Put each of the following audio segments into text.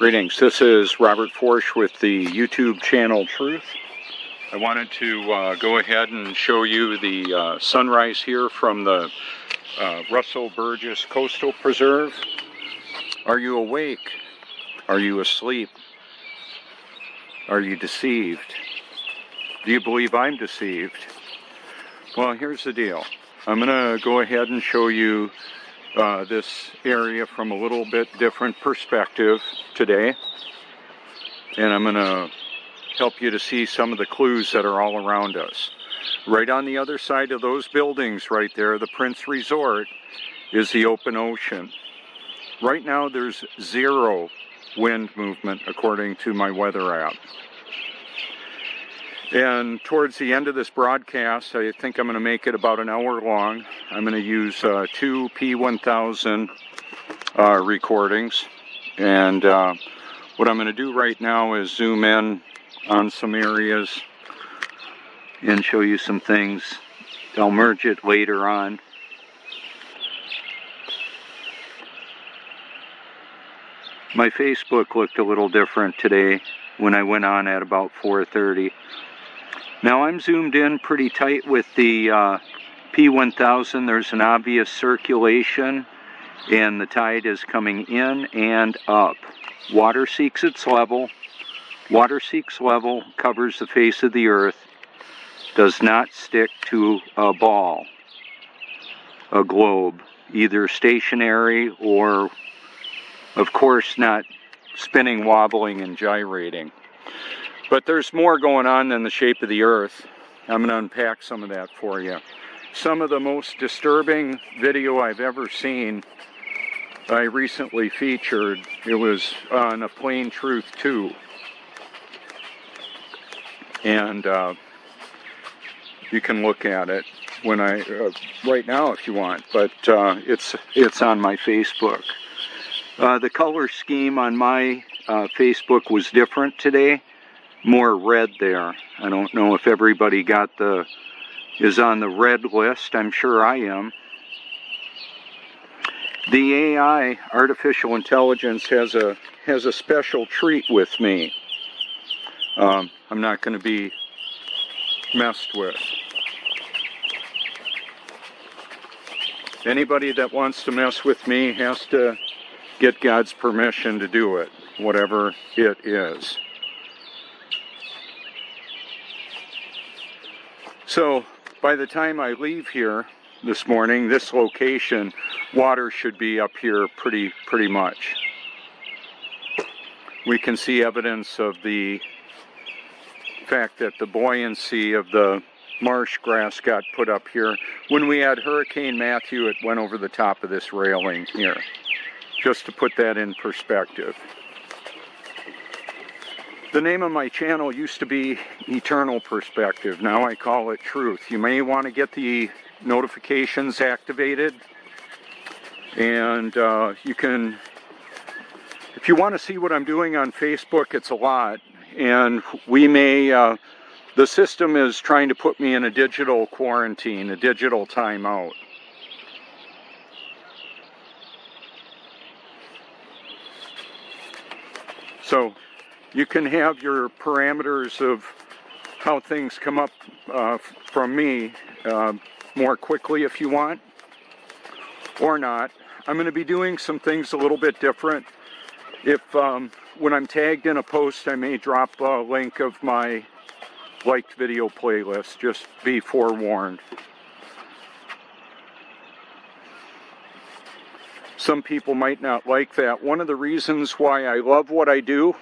Greetings, this is Robert Forsch with the YouTube channel Truth. I wanted to go ahead and show you the sunrise here from the Russell Burgess Coastal Preserve. Are you awake? Are you asleep? Are you deceived? Do you believe I'm deceived? Well, here's the deal. I'm going to go ahead and show you this area from a little bit different perspective today, and I'm going to help you to see some of the clues that are all around us. Right on the other side of those buildings right there, the Prince Resort, is the open ocean. Right now there's zero wind movement according to my weather app. And towards the end of this broadcast, I think I'm going to make it about an hour long. I'm going to use two P1000 recordings. And what I'm going to do right now is zoom in on some areas and show you some things. I'll merge it later on. My Facebook looked a little different today when I went on at about 4:30. Now I'm zoomed in pretty tight with the P1000. There's an obvious circulation and the tide is coming in and up. Water seeks its level. Water seeks level, covers the face of the earth, does not stick to a ball, a globe, either stationary or, of course, not spinning, wobbling, and gyrating. But there's more going on than the shape of the earth. I'm going to unpack some of that for you. Some of the most disturbing video I've ever seen, I recently featured. It was on A Plain Truth 2. And you can look at it when right now if you want, but it's on my Facebook. The color scheme on my Facebook was different today. More red there. I don't know if everybody is on the red list. I'm sure I am. The AI, artificial intelligence, has a special treat with me. I'm not going to be messed with. Anybody that wants to mess with me has to get God's permission to do it, whatever it is. So, by the time I leave here this morning, this location, water should be up here pretty much. We can see evidence of the fact that the buoyancy of the marsh grass got put up here. When we had Hurricane Matthew, it went over the top of this railing here, just to put that in perspective. The name of my channel used to be Eternal Perspective. Now I call it Truth. You may want to get the notifications activated. And you can, if you want to see what I'm doing on Facebook, it's a lot. And we may, the system is trying to put me in a digital quarantine, a digital timeout. So you can have your parameters of how things come up from me more quickly if you want, or not. I'm going to be doing some things a little bit different. If when I'm tagged in a post, I may drop a link of my liked video playlist. Just be forewarned. Some people might not like that. One of the reasons why I love what I do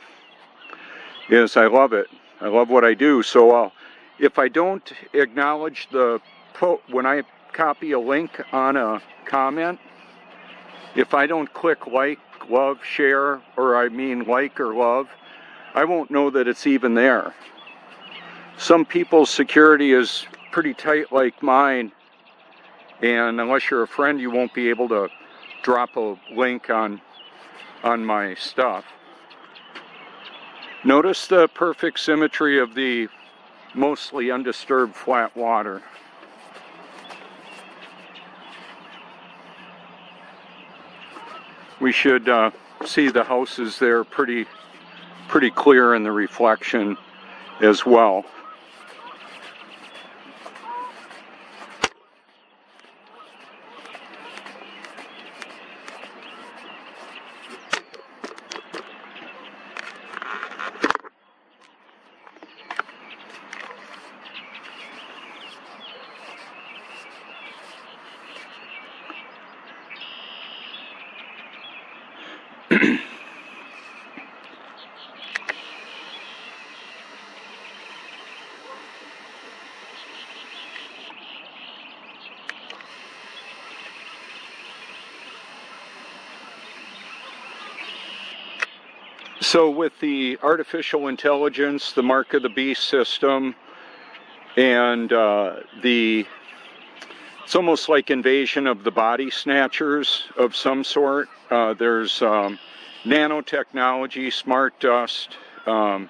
is I love it. I love what I do. So if I don't acknowledge when I copy a link on a comment, if I don't click like, love, share, or I mean like or love, I won't know that it's even there. Some people's security is pretty tight like mine, and unless you're a friend, you won't be able to drop a link on my stuff. Notice the perfect symmetry of the mostly undisturbed flat water. We should see the houses there pretty clear in the reflection as well. So with the artificial intelligence, the Mark of the Beast system, and it's almost like invasion of the body snatchers of some sort. There's nanotechnology, smart dust, all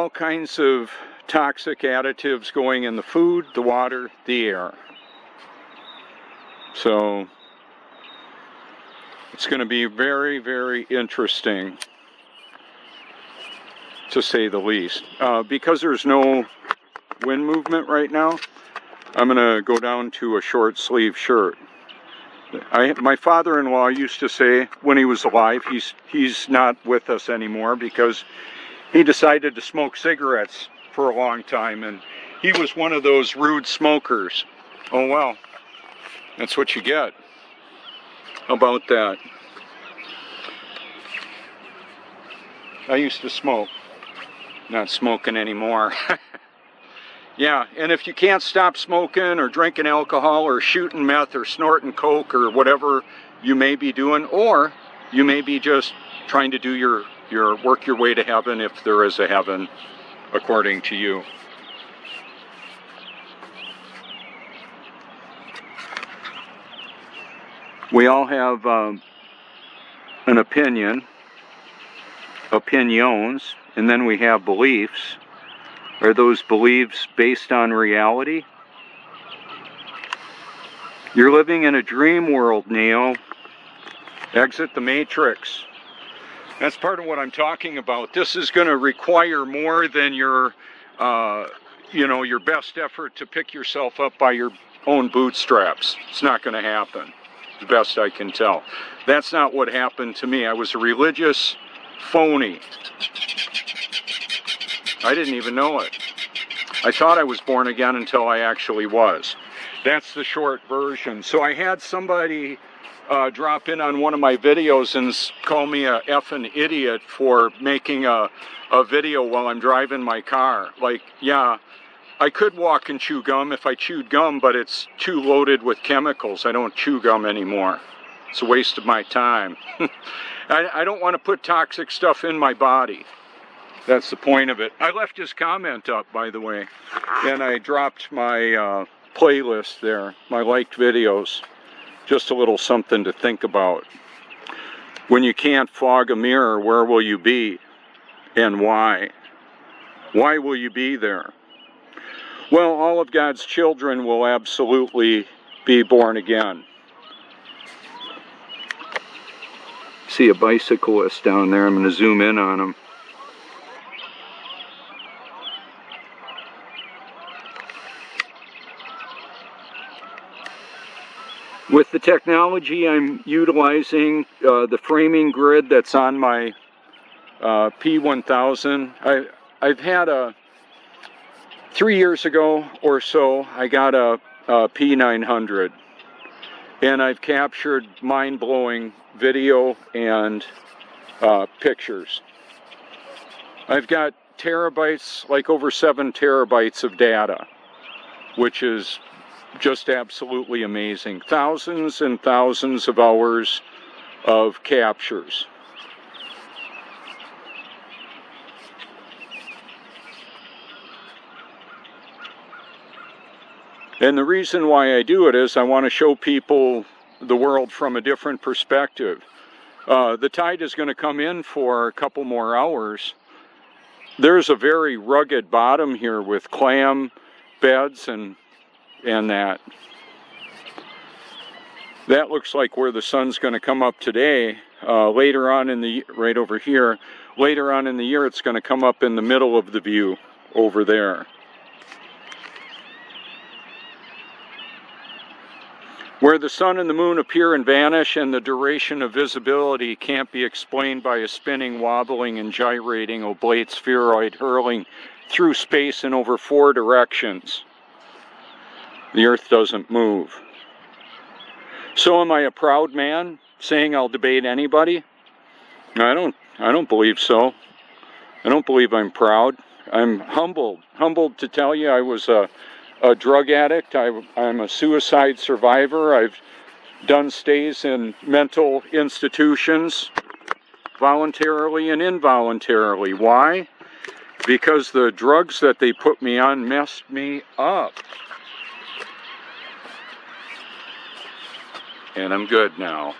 kinds of toxic additives going in the food, the water, the air. So it's going to be very, very interesting, to say the least. Because there's no wind movement right now, I'm going to go down to a short sleeve shirt. My father-in-law used to say when he was alive, he's not with us anymore because he decided to smoke cigarettes for a long time, and he was one of those rude smokers. Oh well, that's what you get. How about that? I used to smoke. Not smoking anymore. Yeah, and if you can't stop smoking or drinking alcohol or shooting meth or snorting coke or whatever you may be doing, or you may be just trying to do your work your way to heaven, if there is a heaven, according to you. We all have an opinion, opinions, and then we have beliefs. Are those beliefs based on reality? You're living in a dream world, Neo. Exit the Matrix. That's part of what I'm talking about. This is going to require more than your best effort to pick yourself up by your own bootstraps. It's not going to happen, the best I can tell. That's not what happened to me. I was a religious phony. I didn't even know it. I thought I was born again until I actually was. That's the short version. So I had somebody drop in on one of my videos and call me a effing idiot for making a video while I'm driving my car. Like, yeah, I could walk and chew gum if I chewed gum, but it's too loaded with chemicals. I don't chew gum anymore. It's a waste of my time. I don't want to put toxic stuff in my body. That's the point of it. I left his comment up, by the way, and I dropped my playlist there, my liked videos. Just a little something to think about. When you can't fog a mirror, where will you be? And why? Why will you be there? Well, all of God's children will absolutely be born again. See a bicyclist down there. I'm going to zoom in on him. With the technology I'm utilizing, the framing grid that's on my P1000, I've had 3 years ago or so, I got a P900, and I've captured mind-blowing video and pictures. I've got terabytes, like over 7 terabytes of data, which is just absolutely amazing. Thousands and thousands of hours of captures. And the reason why I do it is I want to show people the world from a different perspective. The tide is going to come in for a couple more hours. There's a very rugged bottom here with clam beds and that looks like where the sun's going to come up today. later on in the, right over here, later on in the year it's going to come up in the middle of the view over there. Where the sun and the moon appear and vanish, and the duration of visibility can't be explained by a spinning, wobbling, and gyrating oblate spheroid hurling through space in over 4 directions. The Earth doesn't move. So am I a proud man, saying I'll debate anybody? I don't believe so. I don't believe I'm proud. I'm humbled to tell you I was a drug addict. I'm a suicide survivor. I've done stays in mental institutions, voluntarily and involuntarily. Why? Because the drugs that they put me on messed me up. And I'm good now.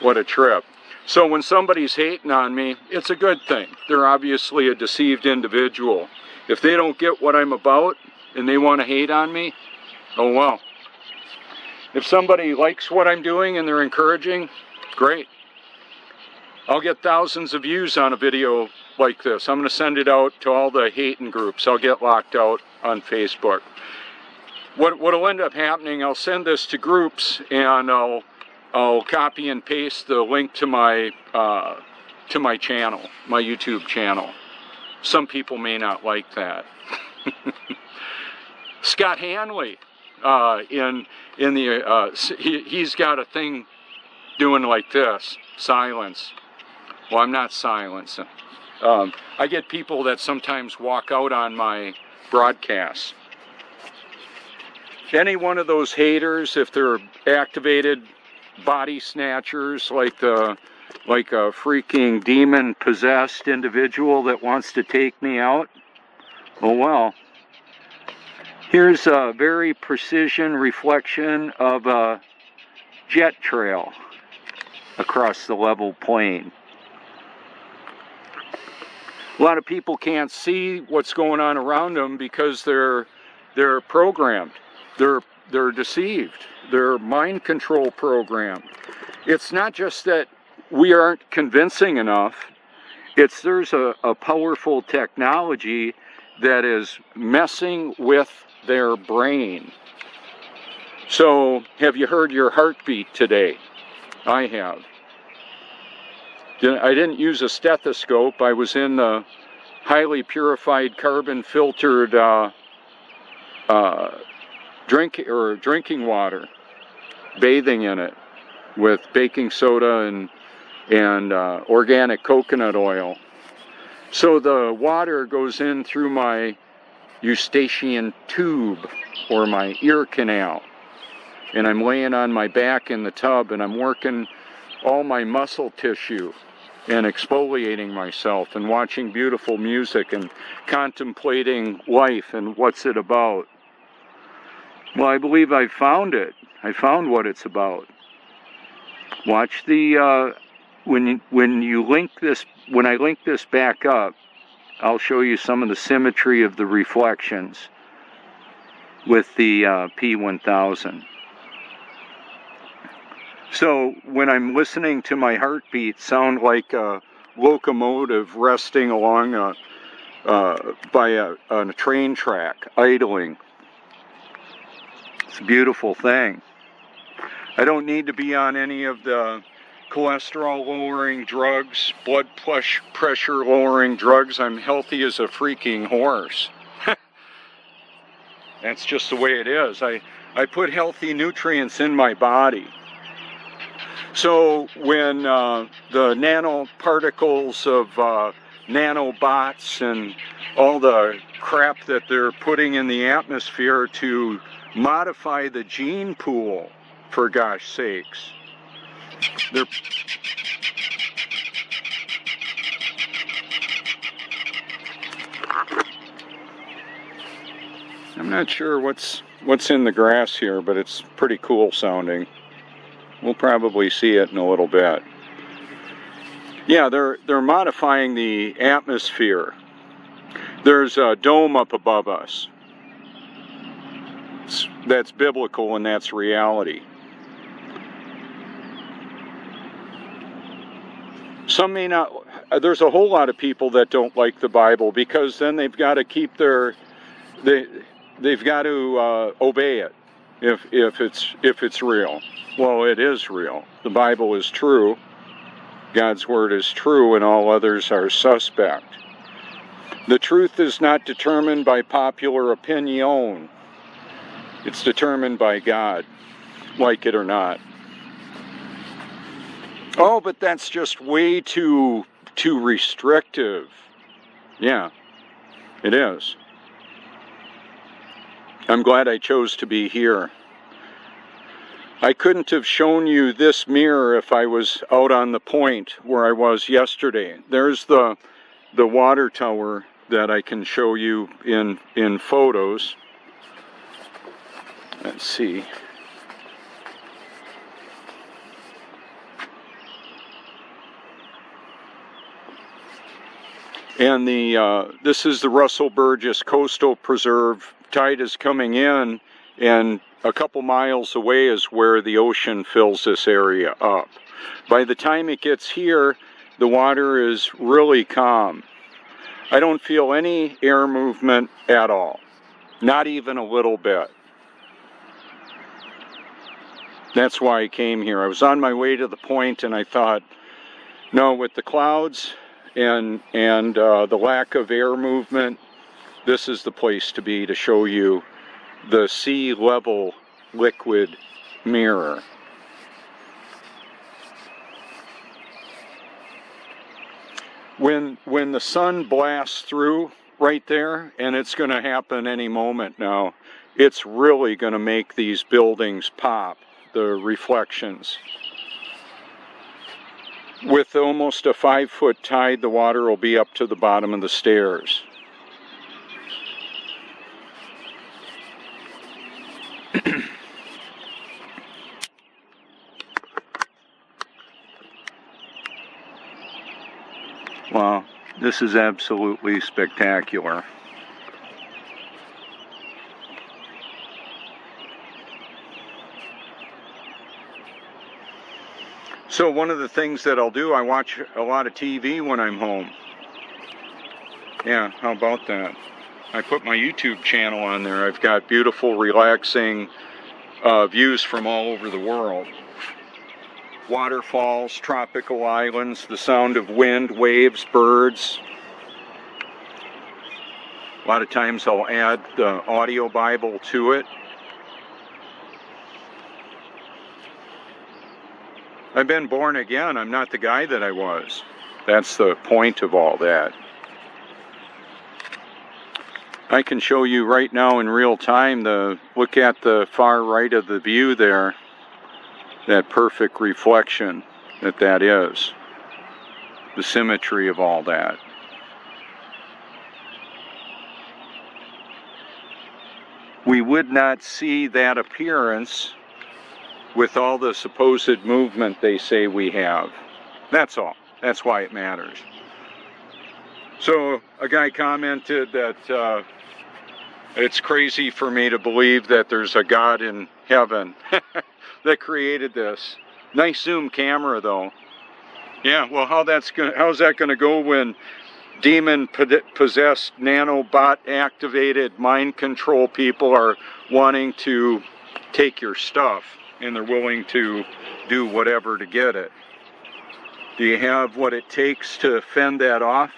What a trip. So when somebody's hating on me, it's a good thing. They're obviously a deceived individual. If they don't get what I'm about and they want to hate on me, oh well. If somebody likes what I'm doing and they're encouraging, great. I'll get thousands of views on a video like this. I'm going to send it out to all the hating groups. I'll get locked out on Facebook. What'll end up happening, I'll send this to groups and I'll copy and paste the link to my channel, my YouTube channel. Some people may not like that. Scott Hanley, he's got a thing doing like this, silence. Well, I'm not silencing. I get people that sometimes walk out on my broadcasts. Any one of those haters, if they're activated body snatchers like a freaking demon possessed individual that wants to take me out, oh well. Here's a very precision reflection of a jet trail across the level plain. A lot of people can't see what's going on around them because they're programmed. They're deceived. They're mind control programmed. It's not just that we aren't convincing enough. There's a powerful technology that is messing with their brain. So, have you heard your heartbeat today? I have. I didn't use a stethoscope. I was in the highly purified carbon filtered drinking water, bathing in it with baking soda and organic coconut oil. So the water goes in through my eustachian tube or my ear canal, and I'm laying on my back in the tub and I'm working all my muscle tissue and exfoliating myself and watching beautiful music and contemplating life and what's it about. Well, I believe I found it. I found what it's about. Watch the when I link this back up, I'll show you some of the symmetry of the reflections with the P1000. So when I'm listening to my heartbeat sound like a locomotive resting along on a train track, idling. It's a beautiful thing. I don't need to be on any of the cholesterol lowering drugs, blood pressure lowering drugs. I'm healthy as a freaking horse. That's just the way it is. I put healthy nutrients in my body. So when the nanoparticles of nanobots and all the crap that they're putting in the atmosphere to modify the gene pool, for gosh sakes, I'm not sure what's in the grass here, but it's pretty cool sounding. We'll probably see it in a little bit. Yeah, they're modifying the atmosphere. There's a dome up above us. That's biblical and that's reality. Some may not. There's a whole lot of people that don't like the Bible because then they've got to keep their, they've got to obey it if it's real. Well, it is real. The Bible is true. God's word is true, and all others are suspect. The truth is not determined by popular opinion. It's determined by God, like it or not. Oh, but that's just way too restrictive. Yeah, it is. I'm glad I chose to be here. I couldn't have shown you this mirror if I was out on the point where I was yesterday. There's the water tower that I can show you in photos. Let's see. And this is the Russell Burgess Coastal Preserve. Tide is coming in, and a couple miles away is where the ocean fills this area up. By the time it gets here, the water is really calm. I don't feel any air movement at all. Not even a little bit. That's why I came here. I was on my way to the point, and I thought, no, with the clouds and the lack of air movement, this is the place to be to show you the sea level liquid mirror. When the sun blasts through right there, and it's going to happen any moment now, it's really going to make these buildings pop, the reflections. With almost a 5-foot tide, the water will be up to the bottom of the stairs. Wow, this is absolutely spectacular. So one of the things that I'll do, I watch a lot of TV when I'm home. Yeah, how about that? I put my YouTube channel on there. I've got beautiful, relaxing views from all over the world. Waterfalls, tropical islands, the sound of wind, waves, birds. A lot of times I'll add the audio Bible to it. I've been born again. I'm not the guy that I was. That's the point of all that. I can show you right now in real time look at the far right of the view there, that perfect reflection that is. The symmetry of all that. We would not see that appearance with all the supposed movement they say we have. That's all. That's why it matters. So a guy commented that it's crazy for me to believe that there's a God in heaven that created this. Nice zoom camera though. Yeah, well how's that gonna go when demon-possessed, nanobot-activated mind control people are wanting to take your stuff and they're willing to do whatever to get it? Do you have what it takes to fend that off?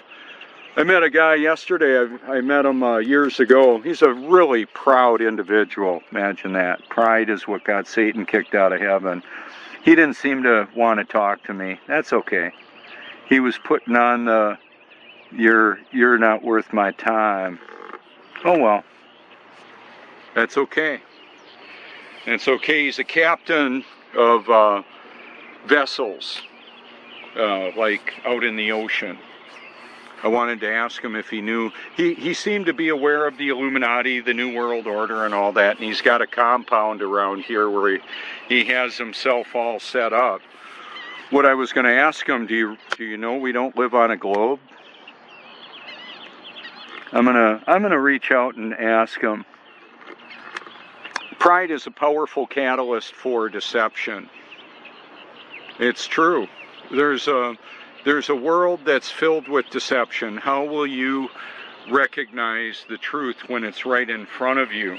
I met a guy yesterday, I met him years ago. He's a really proud individual, imagine that. Pride is what got Satan kicked out of heaven. He didn't seem to want to talk to me. That's okay. He was putting on the, you're not worth my time. Oh well, that's okay. It's okay. He's a captain of vessels, like out in the ocean. I wanted to ask him if he knew. He seemed to be aware of the Illuminati, the New World Order, and all that. And he's got a compound around here where he has himself all set up. What I was going to ask him, do you know we don't live on a globe? I'm gonna reach out and ask him. Pride is a powerful catalyst for deception. It's true. There's There's a world that's filled with deception. How will you recognize the truth when it's right in front of you?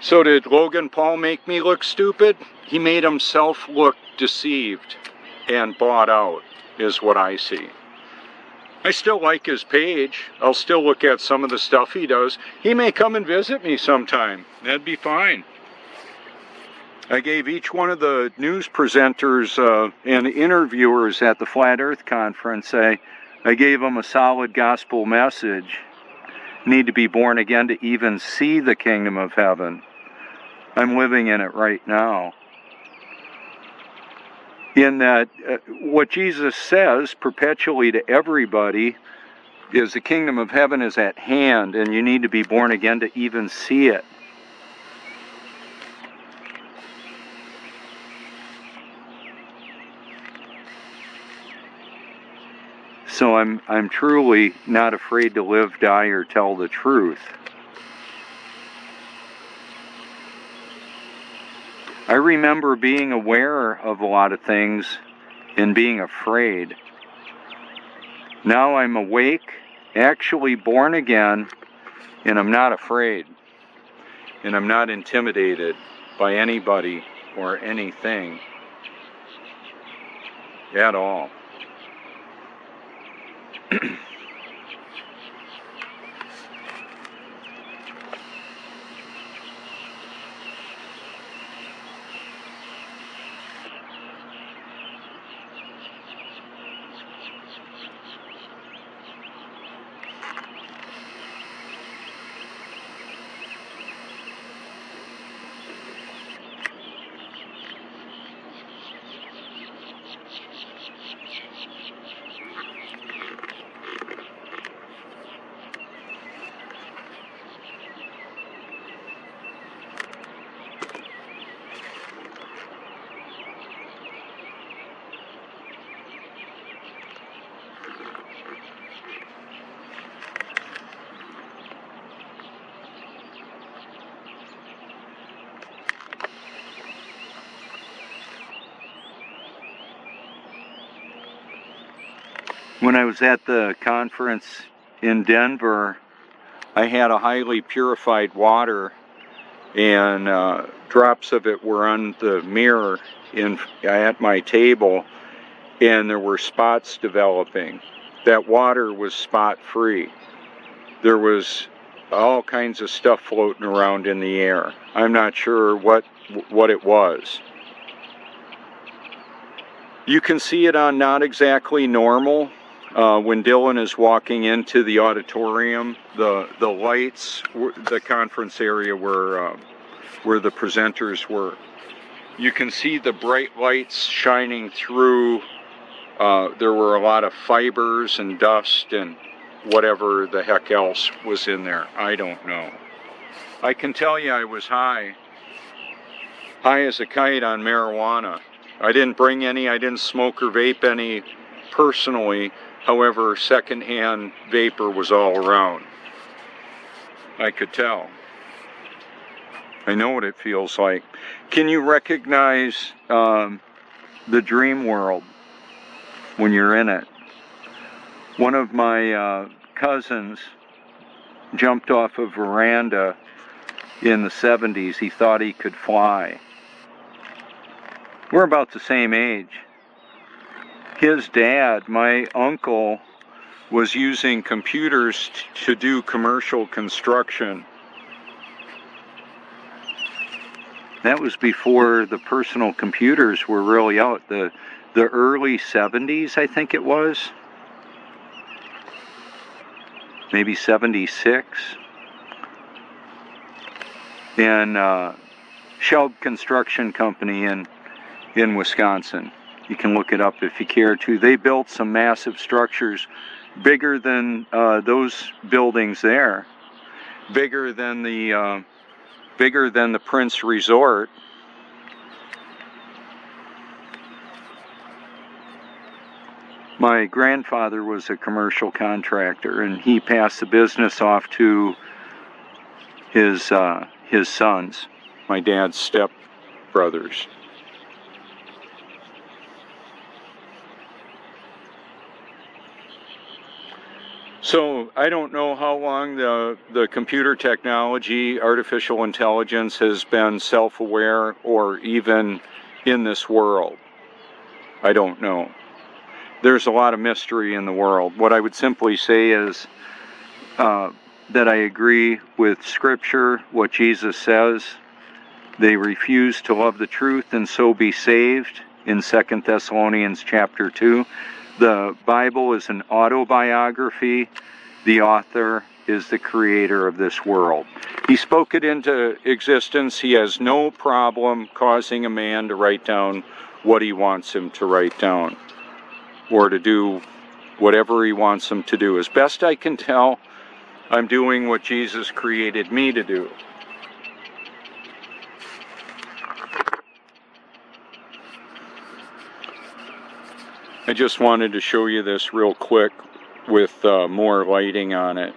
So did Logan Paul make me look stupid? He made himself look deceived and bought out, is what I see. I still like his page. I'll still look at some of the stuff he does. He may come and visit me sometime. That'd be fine. I gave each one of the news presenters and interviewers at the Flat Earth Conference, I gave them a solid gospel message. Need to be born again to even see the kingdom of heaven. I'm living in it right now. In that, what Jesus says perpetually to everybody is the kingdom of heaven is at hand, and you need to be born again to even see it. So I'm truly not afraid to live, die, or tell the truth. I remember being aware of a lot of things and being afraid. Now I'm awake, actually born again, and I'm not afraid. And I'm not intimidated by anybody or anything at all. When I was at the conference in Denver, I had a highly purified water, and drops of it were on the mirror at my table, and there were spots developing. That water was spot-free. There was all kinds of stuff floating around in the air. I'm not sure what it was. You can see it on Not Exactly Normal. When Dylan is walking into the auditorium, the lights, the conference area where the presenters were, you can see the bright lights shining through. There were a lot of fibers and dust and whatever the heck else was in there. I don't know. I can tell you I was high as a kite on marijuana. I didn't bring any, I didn't smoke or vape any personally. However, secondhand vapor was all around. I could tell. I know what it feels like. Can you recognize the dream world when you're in it? One of my cousins jumped off a veranda in the 70s. He thought he could fly. We're about the same age. His dad, my uncle, was using computers to do commercial construction. That was before the personal computers were really out. The early 70s, I think it was. Maybe 76. And Shelb Construction Company in Wisconsin. You can look it up if you care to. They built some massive structures, bigger than those buildings there, bigger than the Prince Resort. My grandfather was a commercial contractor, and he passed the business off to his sons, my dad's step brothers. So I don't know how long the computer technology, artificial intelligence has been self-aware or even in this world. I don't know. There's a lot of mystery in the world. What I would simply say is that I agree with Scripture, what Jesus says. They refuse to love the truth and so be saved in 2 Thessalonians chapter 2. The Bible is an autobiography. The author is the creator of this world. He spoke it into existence. He has no problem causing a man to write down what he wants him to write down, or to do whatever he wants him to do. As best I can tell, I'm doing what Jesus created me to do. I just wanted to show you this real quick with more lighting on it.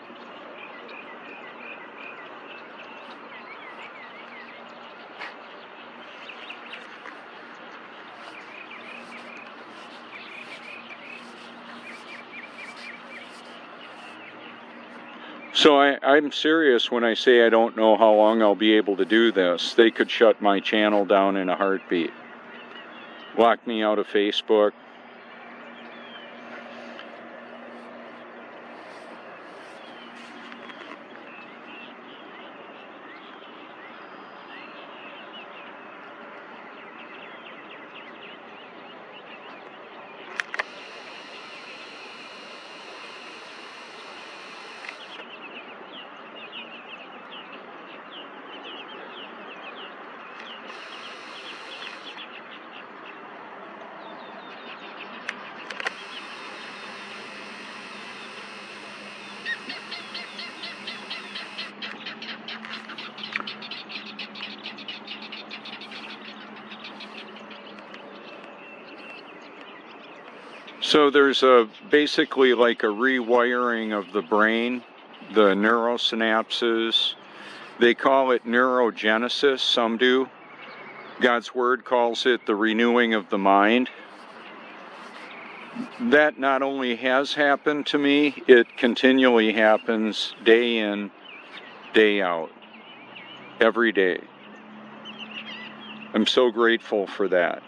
So I'm serious when I say I don't know how long I'll be able to do this. They could shut my channel down in a heartbeat. Lock me out of Facebook. So there's basically like a rewiring of the brain, the neurosynapses. They call it neurogenesis, some do. God's Word calls it the renewing of the mind. That not only has happened to me, it continually happens day in, day out, every day. I'm so grateful for that.